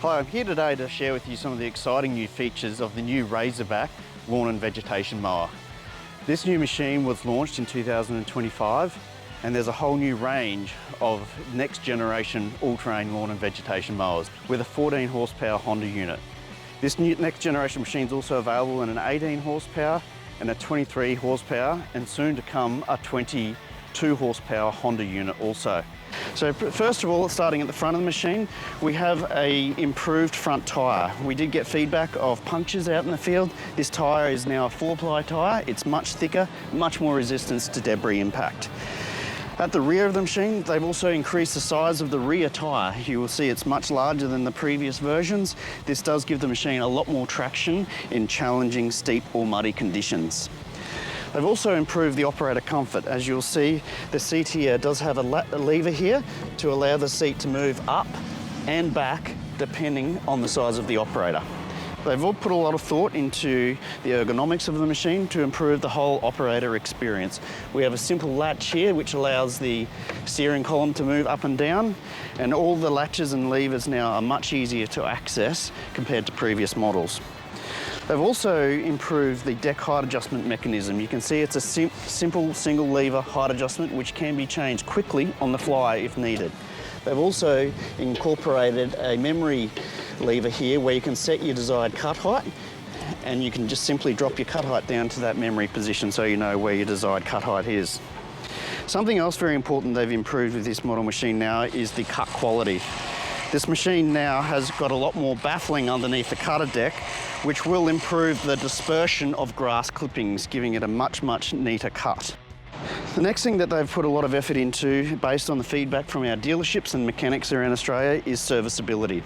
Hi, I'm here today to share with you some of the exciting new features of the new Razorback Lawn and Vegetation Mower. This new machine was launched in 2025 and there's a whole new range of next generation all-terrain lawn and vegetation mowers with a 14 horsepower Honda unit. This new next generation machine is also available in an 18 horsepower and a 23 horsepower and soon to come a 22 horsepower Honda unit also. So first of all, starting at the front of the machine, we have an improved front tyre. We did get feedback of punctures out in the field. This tyre is now a 4-ply tyre. It's much thicker, much more resistance to debris impact. At the rear of the machine, they've also increased the size of the rear tyre. You will see it's much larger than the previous versions. This does give the machine a lot more traction in challenging steep or muddy conditions. They've also improved the operator comfort. As you'll see, the seat here does have a lever here to allow the seat to move up and back depending on the size of the operator. They've all put a lot of thought into the ergonomics of the machine to improve the whole operator experience. We have a simple latch here which allows the steering column to move up and down, and all the latches and levers now are much easier to access compared to previous models. They've also improved the deck height adjustment mechanism. You can see it's a simple single lever height adjustment which can be changed quickly on the fly if needed. They've also incorporated a memory lever here where you can set your desired cut height, and you can just simply drop your cut height down to that memory position so you know where your desired cut height is. Something else very important they've improved with this model machine now is the cut quality. This machine now has got a lot more baffling underneath the cutter deck, which will improve the dispersion of grass clippings, giving it a much neater cut. The next thing that they've put a lot of effort into, based on the feedback from our dealerships and mechanics around Australia, is serviceability.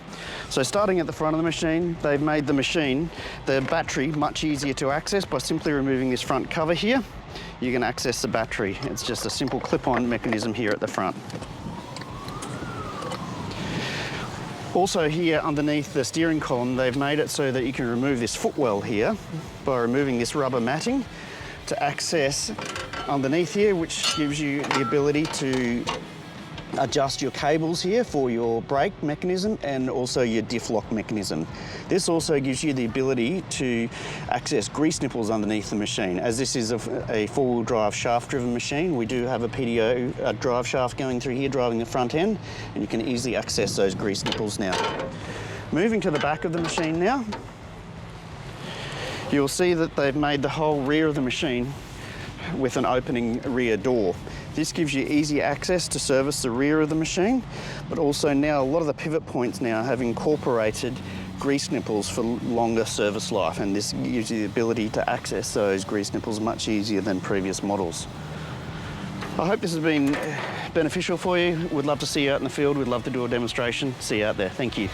So starting at the front of the machine, they've made the battery much easier to access by simply removing this front cover here. You can access the battery. It's just a simple clip-on mechanism here at the front. Also here underneath the steering column, they've made it so that you can remove this footwell here by removing this rubber matting to access underneath here, which gives you the ability to adjust your cables here for your brake mechanism and also your diff lock mechanism. This also gives you the ability to access grease nipples underneath the machine. As this is a four-wheel drive shaft-driven machine, we do have a PDO drive shaft going through here driving the front end, and you can easily access those grease nipples now. Moving to the back of the machine now, you'll see that they've made the whole rear of the machine with an opening rear door. This gives you easy access to service the rear of the machine, but also now a lot of the pivot points now have incorporated grease nipples for longer service life, and this gives you the ability to access those grease nipples much easier than previous models. I hope this has been beneficial for you. We'd love to see you out in the field. We'd love to do a demonstration. See you out there. Thank you.